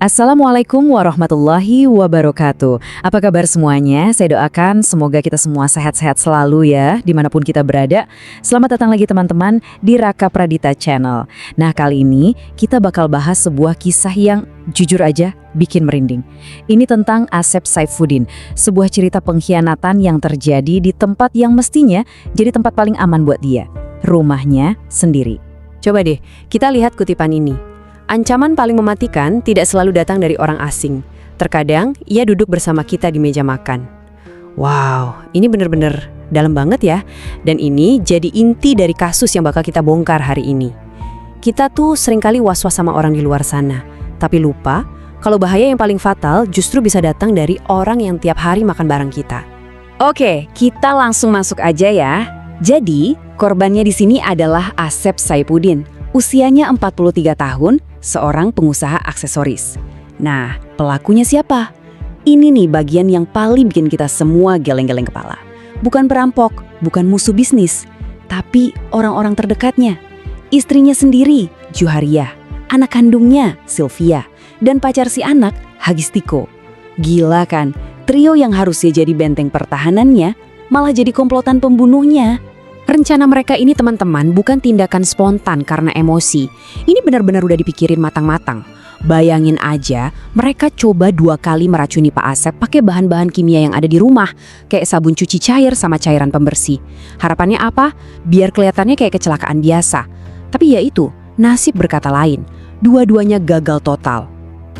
Assalamualaikum warahmatullahi wabarakatuh. Apa kabar semuanya? Saya doakan semoga kita semua sehat-sehat selalu ya, dimanapun kita berada. Selamat datang lagi teman-teman di Raka Pradita Channel. Nah, kali ini kita bakal bahas sebuah kisah yang jujur aja bikin merinding. Ini tentang Asep Saifuddin, sebuah cerita pengkhianatan yang terjadi di tempat yang mestinya jadi tempat paling aman buat dia, rumahnya sendiri. Coba deh, kita lihat kutipan ini. Ancaman paling mematikan tidak selalu datang dari orang asing. Terkadang, ia duduk bersama kita di meja makan. Wow, ini bener-bener dalam banget ya. Dan ini jadi inti dari kasus yang bakal kita bongkar hari ini. Kita tuh seringkali was-was sama orang di luar sana. Tapi lupa, kalau bahaya yang paling fatal justru bisa datang dari orang yang tiap hari makan bareng kita. Oke, kita langsung masuk aja ya. Jadi, korbannya di sini adalah Asep Saifuddin. Usianya 43 tahun, seorang pengusaha aksesoris. Nah, pelakunya siapa? Ini nih bagian yang paling bikin kita semua geleng-geleng kepala. Bukan perampok, bukan musuh bisnis, tapi orang-orang terdekatnya. Istrinya sendiri, Juhariah, anak kandungnya, Sylvia, dan pacar si anak, Hagistiko. Gila kan, trio yang harusnya jadi benteng pertahanannya, malah jadi komplotan pembunuhnya. Rencana mereka ini teman-teman bukan tindakan spontan karena emosi. Ini benar-benar udah dipikirin matang-matang. Bayangin aja, mereka coba 2 kali meracuni Pak Asep pakai bahan-bahan kimia yang ada di rumah, kayak sabun cuci cair sama cairan pembersih. Harapannya apa? Biar kelihatannya kayak kecelakaan biasa. Tapi ya itu, nasib berkata lain. Dua-duanya gagal total.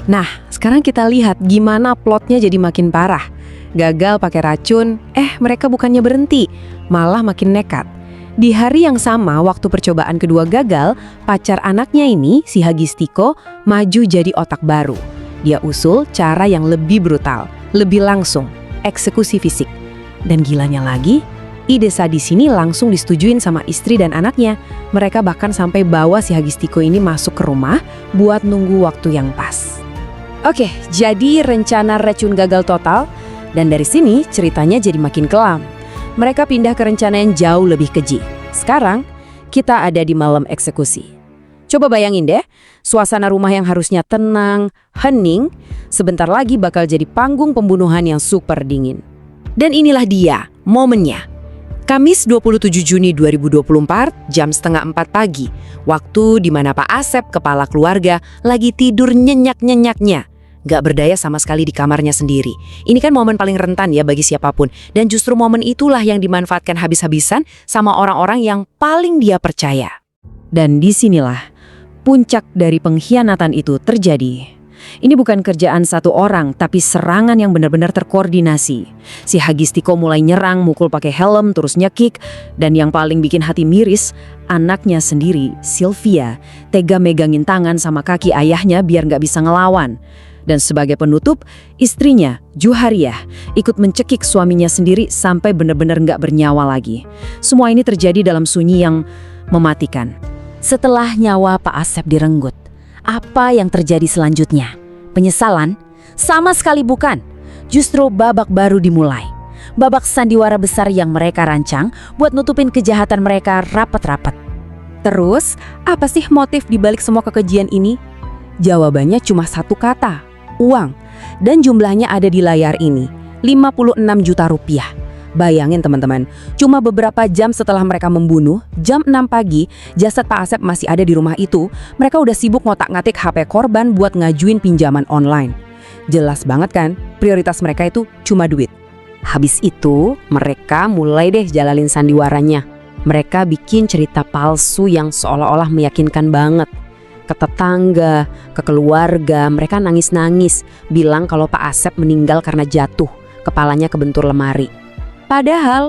Nah, sekarang kita lihat gimana plotnya jadi makin parah. Gagal pakai racun, mereka bukannya berhenti, malah makin nekat. Di hari yang sama, waktu percobaan kedua gagal, pacar anaknya ini, si Hagistiko, maju jadi otak baru. Dia usul cara yang lebih brutal, lebih langsung, eksekusi fisik. Dan gilanya lagi, ide sadis ini langsung disetujuin sama istri dan anaknya. Mereka bahkan sampai bawa si Hagistiko ini masuk ke rumah buat nunggu waktu yang pas. Oke, jadi rencana racun gagal total. Dan dari sini ceritanya jadi makin kelam. Mereka pindah ke rencana yang jauh lebih keji. Sekarang kita ada di malam eksekusi. Coba bayangin deh, suasana rumah yang harusnya tenang, hening, sebentar lagi bakal jadi panggung pembunuhan yang super dingin. Dan inilah dia, momennya. Kamis 27 Juni 2024, jam 3:30 pagi. Waktu di mana Pak Asep, kepala keluarga, lagi tidur nyenyak-nyenyaknya. Gak berdaya sama sekali di kamarnya sendiri. Ini kan momen paling rentan ya bagi siapapun. Dan justru momen itulah yang dimanfaatkan habis-habisan sama orang-orang yang paling dia percaya. Dan disinilah puncak dari pengkhianatan itu terjadi. Ini bukan kerjaan satu orang, tapi serangan yang benar-benar terkoordinasi. Si Hagistiko mulai nyerang, mukul pakai helm, terus nyekik. Dan yang paling bikin hati miris, anaknya sendiri, Sylvia, tega megangin tangan sama kaki ayahnya biar gak bisa ngelawan. Dan sebagai penutup, istrinya, Juhariah, ikut mencekik suaminya sendiri sampai benar-benar nggak bernyawa lagi. Semua ini terjadi dalam sunyi yang mematikan. Setelah nyawa Pak Asep direnggut, apa yang terjadi selanjutnya? Penyesalan? Sama sekali bukan. Justru babak baru dimulai. Babak sandiwara besar yang mereka rancang buat nutupin kejahatan mereka rapat-rapat. Terus, apa sih motif dibalik semua kekejian ini? Jawabannya cuma satu kata. Uang, dan jumlahnya ada di layar ini, 56 juta rupiah. Bayangin teman-teman, cuma beberapa jam setelah mereka membunuh, jam 6 pagi, jasad Pak Asep masih ada di rumah itu. Mereka udah sibuk ngotak-ngatik HP korban buat ngajuin pinjaman online. Jelas banget kan, prioritas mereka itu cuma duit. Habis itu, mereka mulai deh jalanin sandiwaranya. Mereka bikin cerita palsu yang seolah-olah meyakinkan banget. Ke tetangga, ke keluarga, mereka nangis-nangis, bilang kalau Pak Asep meninggal karena jatuh, kepalanya kebentur lemari. Padahal,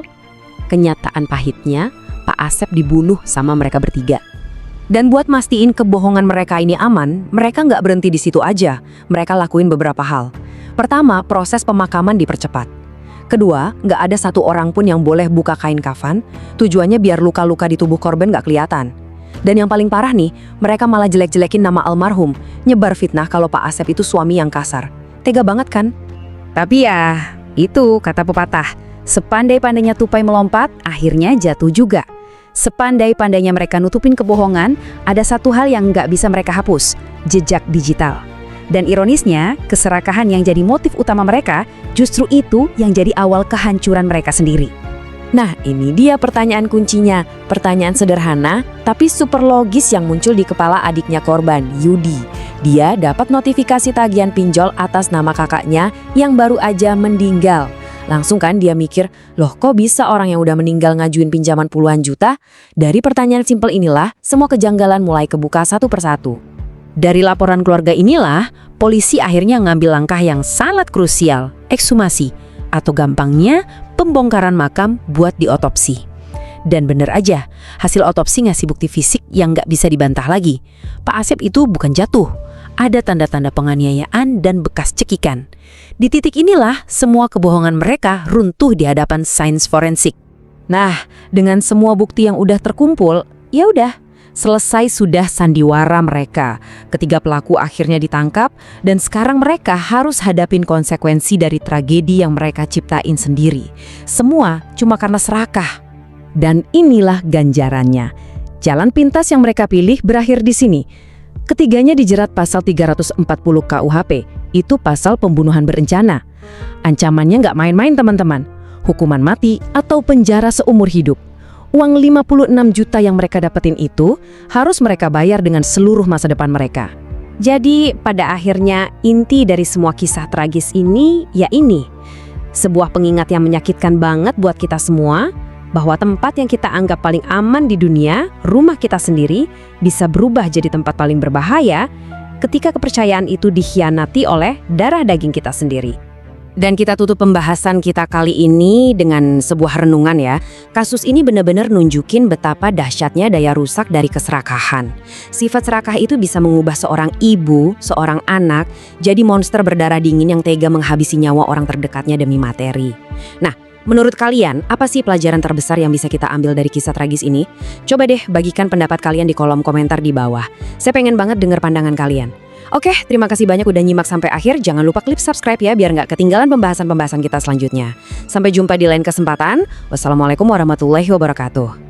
kenyataan pahitnya, Pak Asep dibunuh sama mereka bertiga. Dan buat mastiin kebohongan mereka ini aman, mereka nggak berhenti di situ aja. Mereka lakuin beberapa hal. Pertama, proses pemakaman dipercepat. Kedua, nggak ada satu orang pun yang boleh buka kain kafan, tujuannya biar luka-luka di tubuh korban nggak kelihatan. Dan yang paling parah nih, mereka malah jelek-jelekin nama almarhum, nyebar fitnah kalau Pak Asep itu suami yang kasar. Tega banget kan? Tapi ya, itu kata pepatah, sepandai-pandainya tupai melompat, akhirnya jatuh juga. Sepandai-pandainya mereka nutupin kebohongan, ada satu hal yang nggak bisa mereka hapus, jejak digital. Dan ironisnya, keserakahan yang jadi motif utama mereka, justru itu yang jadi awal kehancuran mereka sendiri. Nah, ini dia pertanyaan kuncinya. Pertanyaan sederhana, tapi super logis yang muncul di kepala adiknya korban, Yudi. Dia dapat notifikasi tagihan pinjol atas nama kakaknya yang baru aja meninggal. Langsung kan dia mikir, loh kok bisa orang yang udah meninggal ngajuin pinjaman puluhan juta? Dari pertanyaan simpel inilah, semua kejanggalan mulai kebuka satu persatu. Dari laporan keluarga inilah, polisi akhirnya ngambil langkah yang sangat krusial, ekshumasi, atau gampangnya pembongkaran makam buat diotopsi. Dan bener aja, hasil otopsi ngasih bukti fisik yang nggak bisa dibantah lagi. Pak Asep itu bukan jatuh, ada tanda-tanda penganiayaan dan bekas cekikan. Di titik inilah, semua kebohongan mereka runtuh di hadapan sains forensik. Nah, dengan semua bukti yang udah terkumpul, ya udah. Selesai sudah sandiwara mereka. Ketiga pelaku akhirnya ditangkap dan sekarang mereka harus hadapin konsekuensi dari tragedi yang mereka ciptain sendiri. Semua cuma karena serakah. Dan inilah ganjarannya. Jalan pintas yang mereka pilih berakhir di sini. Ketiganya dijerat pasal 340 KUHP. Itu pasal pembunuhan berencana. Ancamannya nggak main-main teman-teman. Hukuman mati atau penjara seumur hidup. Uang 56 juta yang mereka dapetin itu harus mereka bayar dengan seluruh masa depan mereka. Jadi pada akhirnya inti dari semua kisah tragis ini ya ini. Sebuah pengingat yang menyakitkan banget buat kita semua bahwa tempat yang kita anggap paling aman di dunia, rumah kita sendiri, bisa berubah jadi tempat paling berbahaya ketika kepercayaan itu dikhianati oleh darah daging kita sendiri. Dan kita tutup pembahasan kita kali ini dengan sebuah renungan ya. Kasus ini benar-benar nunjukin betapa dahsyatnya daya rusak dari keserakahan. Sifat serakah itu bisa mengubah seorang ibu, seorang anak, jadi monster berdarah dingin yang tega menghabisi nyawa orang terdekatnya demi materi. Nah, menurut kalian, apa sih pelajaran terbesar yang bisa kita ambil dari kisah tragis ini? Coba deh bagikan pendapat kalian di kolom komentar di bawah. Saya pengen banget dengar pandangan kalian. Oke, terima kasih banyak udah nyimak sampai akhir. Jangan lupa klik subscribe ya biar nggak ketinggalan pembahasan-pembahasan kita selanjutnya. Sampai jumpa di lain kesempatan. Wassalamualaikum warahmatullahi wabarakatuh.